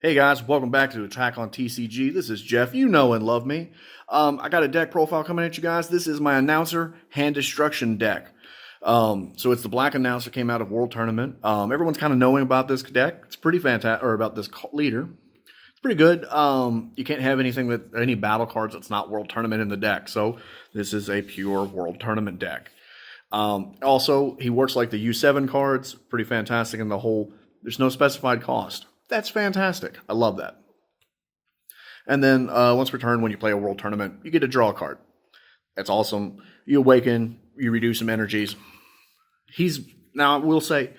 Hey guys, welcome back to Attack on TCG. This is Jeff. You know and love me. I got a deck profile coming at you guys. This is my Announcer Hand Destruction deck. So it's the Black Announcer, came out of World Tournament. Everyone's kind of knowing about this deck. It's pretty fantastic, or about this leader. It's pretty good. You can't have anything with any battle cards that's not World Tournament in the deck. So this is a pure World Tournament deck. Also, he works like the U7 cards. Pretty fantastic in the whole. There's no specified cost. That's fantastic. I love that. And then once per turn, when you play a World Tournament, you get to draw a card. That's awesome. You awaken, you reduce some energies. Now, I will say,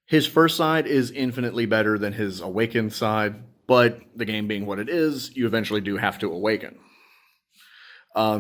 his first side is infinitely better than his awakened side, but the game being what it is, you eventually do have to awaken.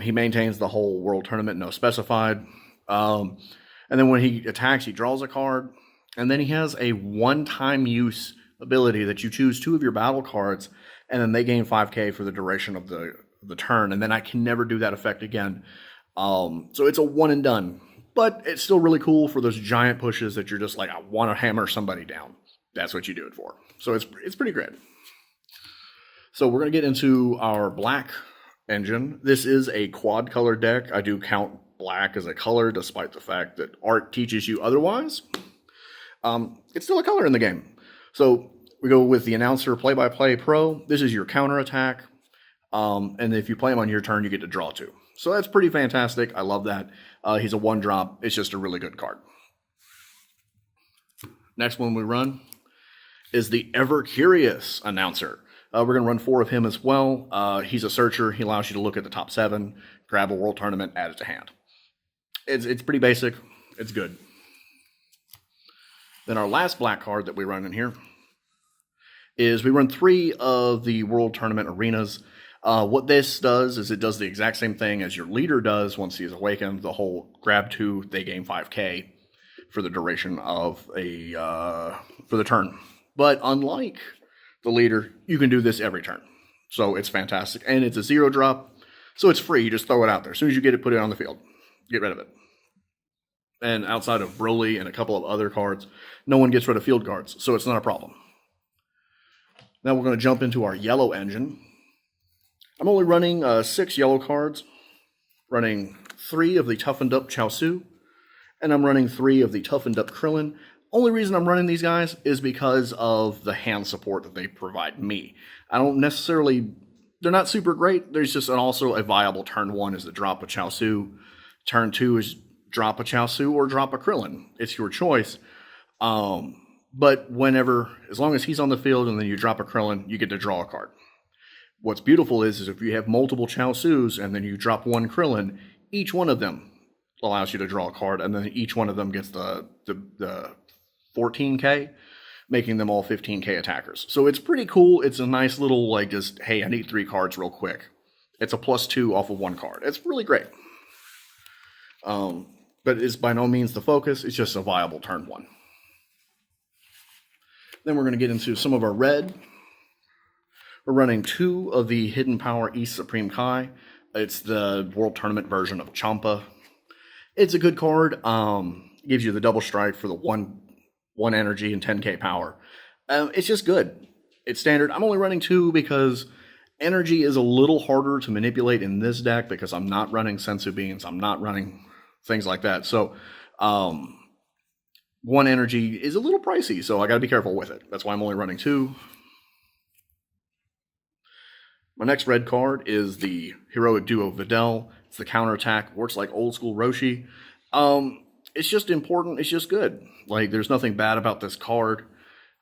He maintains the whole World Tournament, no specified. And then when he attacks, he draws a card. And then he has a one-time use ability that you choose two of your battle cards, and then they gain 5k for the duration of the turn, and then I can never do that effect again. So it's a one and done, but it's still really cool for those giant pushes that you're just like, I want to hammer somebody down. That's what you do it for. So it's pretty great. So we're going to get into our black engine. This is a quad color deck. I do count black as a color, despite the fact that art teaches you otherwise. It's still a color in the game. So we go with the Announcer Play-by-Play Pro. This is your counter attack. And if you play him on your turn, you get to draw two. So that's pretty fantastic. I love that. He's a one drop. It's just a really good card. Next one we run is the Ever Curious Announcer. We're going to run 4 of him as well. He's a searcher. He allows you to look at the top 7, grab a World Tournament, add it to hand. It's pretty basic. It's good. Then our last black card that we run in here is we run 3 of the World Tournament arenas. What this does is it does the exact same thing as your leader does once he is awakened. The whole grab 2, they gain 5k for the duration of for the turn. But unlike the leader, you can do this every turn. So it's fantastic. And it's a 0 drop, so it's free. You just throw it out there. As soon as you get it, put it on the field. Get rid of it. And outside of Broly and a couple of other cards, no one gets rid of field cards, so it's not a problem. Now we're going to jump into our yellow engine. I'm only running 6 yellow cards, running 3 of the Toughened Up Chaosu, and I'm running 3 of the Toughened Up Krillin. Only reason I'm running these guys is because of the hand support that they provide me. I don't necessarily, they're not super great. There's just also a viable turn 1 is to drop a Chaosu. Turn 2 is drop a Chaosu or drop a Krillin. It's your choice. But whenever, as long as he's on the field and then you drop a Krillin, you get to draw a card. What's beautiful is if you have multiple Chaosus and then you drop 1 Krillin, each one of them allows you to draw a card, and then each one of them gets the 14k, making them all 15k attackers. So it's pretty cool. It's a nice little, like, just, hey, I need 3 cards real quick. It's a +2 off of 1 card. It's really great. But it's by no means the focus. It's just a viable turn 1. Then we're going to get into some of our red. We're running 2 of the Hidden Power East Supreme Kai. It's the World Tournament version of Champa. It's a good card. Gives you the double strike for the 1 energy and 10k power. It's just good. It's standard. I'm only running 2 because energy is a little harder to manipulate in this deck because I'm not running Sensu Beans. I'm not running things like that. So 1 energy is a little pricey, so I got to be careful with it. That's why I'm only running 2. My next red card is the Heroic Duo Videl. It's the counterattack. Works like old school Roshi. It's just important. It's just good. Like, there's nothing bad about this card.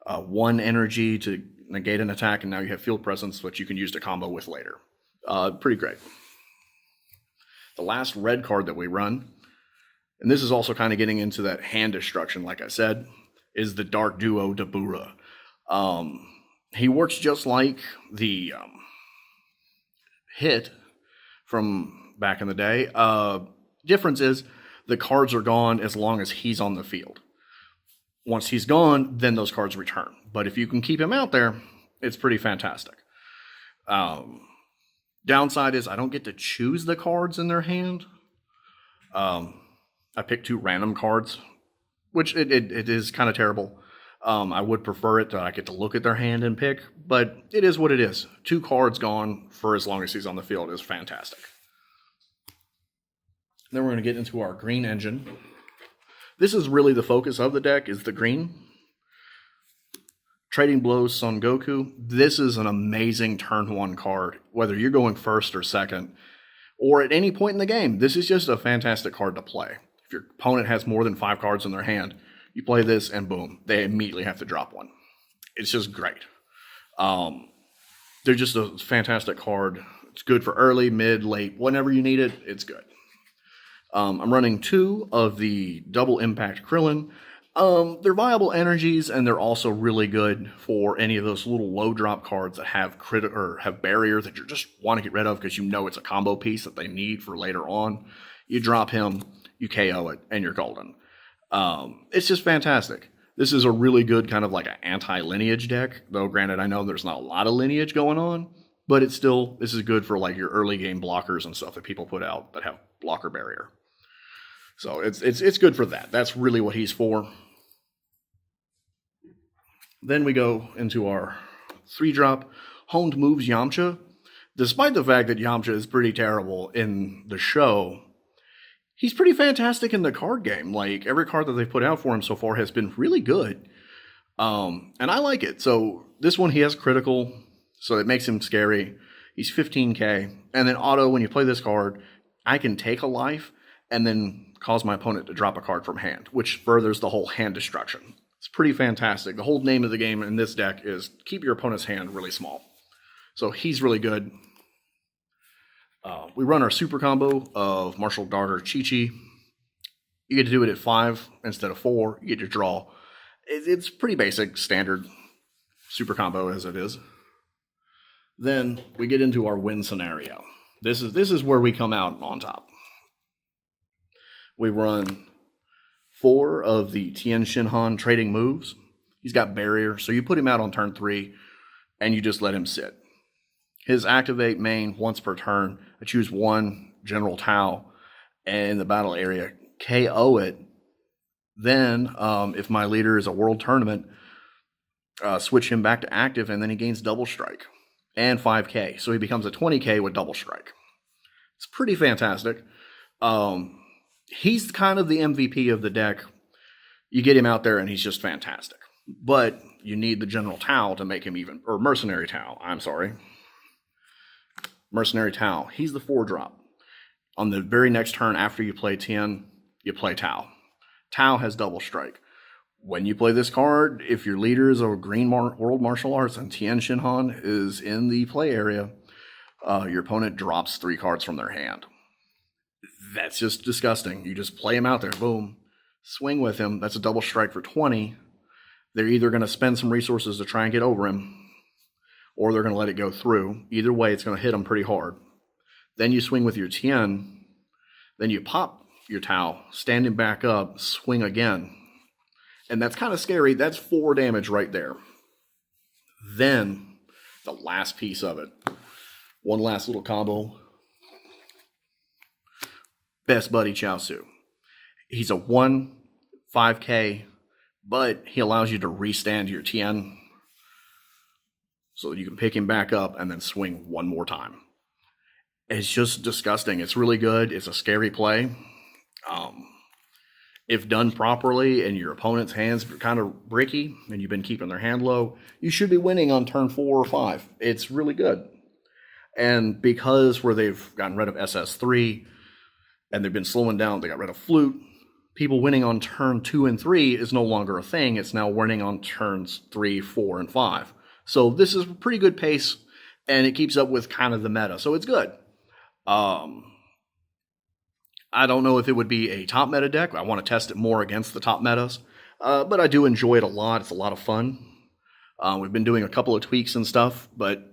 1 energy to negate an attack, and now you have field presence, which you can use to combo with later. Pretty great. The last red card that we run, and this is also kind of getting into that hand destruction, like I said, is the Dark Duo Dabura. He works just like the Hit from back in the day. Difference is the cards are gone as long as he's on the field. Once he's gone, then those cards return. But if you can keep him out there, it's pretty fantastic. Downside is I don't get to choose the cards in their hand. I picked 2 random cards, which it is kind of terrible. I would prefer it that I get to look at their hand and pick, but it is what it is. 2 cards gone for as long as he's on the field is fantastic. Then we're going to get into our green engine. This is really the focus of the deck, is the green. Trading Blows Son Goku. This is an amazing turn 1 card, whether you're going first or second, or at any point in the game. This is just a fantastic card to play. If your opponent has more than 5 cards in their hand, you play this and boom, they immediately have to drop one. It's just great. They're just a fantastic card. It's good for early, mid, late, whenever you need it, it's good. I'm running 2 of the Double Impact Krillin. They're viable energies, and they're also really good for any of those little low drop cards that have crit or have barrier that you just want to get rid of because you know it's a combo piece that they need for later on. You drop him, you KO it, and you're golden. It's just fantastic. This is a really good kind of like an anti-lineage deck, though granted I know there's not a lot of lineage going on, but it's still, this is good for like your early game blockers and stuff that people put out that have blocker barrier. So it's good for that. That's really what he's for. Then we go into our 3-drop Honed Moves Yamcha. Despite the fact that Yamcha is pretty terrible in the show, he's pretty fantastic in the card game. Like, every card that they've put out for him so far has been really good. And I like it. So this one, he has critical, so it makes him scary. He's 15k. And then auto, when you play this card, I can take a life and then cause my opponent to drop a card from hand, which furthers the whole hand destruction. It's pretty fantastic. The whole name of the game in this deck is keep your opponent's hand really small. So he's really good. We run our super combo of Martial Darter Chi-Chi. You get to do it at 5 instead of 4. You get to draw. It's pretty basic, standard super combo as it is. Then we get into our win scenario. This is where we come out on top. We run 4 of the Tien Shinhan trading moves. He's got barrier, so you put him out on turn 3, and you just let him sit. His activate main once per turn. I choose 1 General Tao, and in the battle area, KO it. Then, if my leader is a world tournament, switch him back to active, and then he gains double strike and 5k. So he becomes a 20k with double strike. It's pretty fantastic. He's kind of the MVP of the deck. You get him out there, and he's just fantastic. But you need the General Tao to make him even, or Mercenary Tao, I'm sorry. Mercenary Tao. He's the 4-drop. On the very next turn after you play Tien, you play Tao. Tao has double strike. When you play this card, if your leader is a green world martial arts and Tien Shinhan is in the play area, your opponent drops 3 cards from their hand. That's just disgusting. You just play him out there, boom, swing with him. That's a double strike for 20. They're either going to spend some resources to try and get over him, or they're going to let it go through. Either way, it's going to hit them pretty hard. Then you swing with your Tien. Then you pop your Tao, stand him back up, swing again. And that's kind of scary. That's 4 damage right there. Then, the last piece of it. One last little combo. Best Buddy Chaozu. He's a 1, 5k, but he allows you to restand your Tien so you can pick him back up and then swing 1 more time. It's just disgusting. It's really good. It's a scary play. If done properly and your opponent's hands are kind of bricky and you've been keeping their hand low, you should be winning on turn 4 or 5. It's really good. And because where they've gotten rid of SS3 and they've been slowing down, they got rid of Flute, people winning on turn 2 and 3 is no longer a thing. It's now winning on turns 3, 4, and 5. So this is a pretty good pace, and it keeps up with kind of the meta. So it's good. I don't know if it would be a top meta deck. I want to test it more against the top metas. But I do enjoy it a lot. It's a lot of fun. We've been doing a couple of tweaks and stuff. But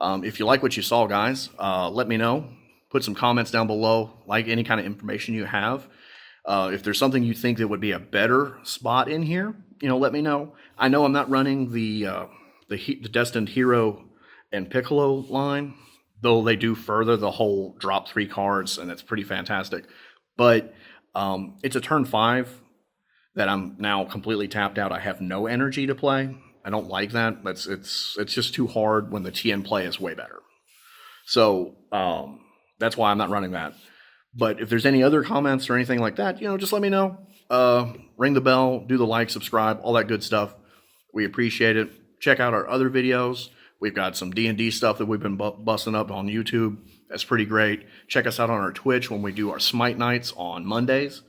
if you like what you saw, guys, let me know. Put some comments down below, like any kind of information you have. If there's something you think that would be a better spot in here, let me know. I know I'm not running the Destined Hero and Piccolo line, though they do further the whole drop 3 cards, and it's pretty fantastic. But it's a turn 5 that I'm now completely tapped out. I have no energy to play. I don't like that. It's just too hard when the TN play is way better. So that's why I'm not running that. But if there's any other comments or anything like that, just let me know. Ring the bell, do the like, subscribe, all that good stuff. We appreciate it. Check out our other videos. We've got some D&D stuff that we've been busting up on YouTube. That's pretty great. Check us out on our Twitch when we do our Smite nights on Mondays.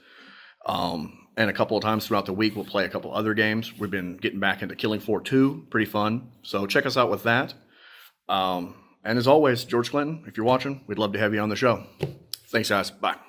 And a couple of times throughout the week, we'll play a couple other games. We've been getting back into Killing Floor 2. Pretty fun. So check us out with that. And as always, George Clinton, if you're watching, we'd love to have you on the show. Thanks, guys. Bye.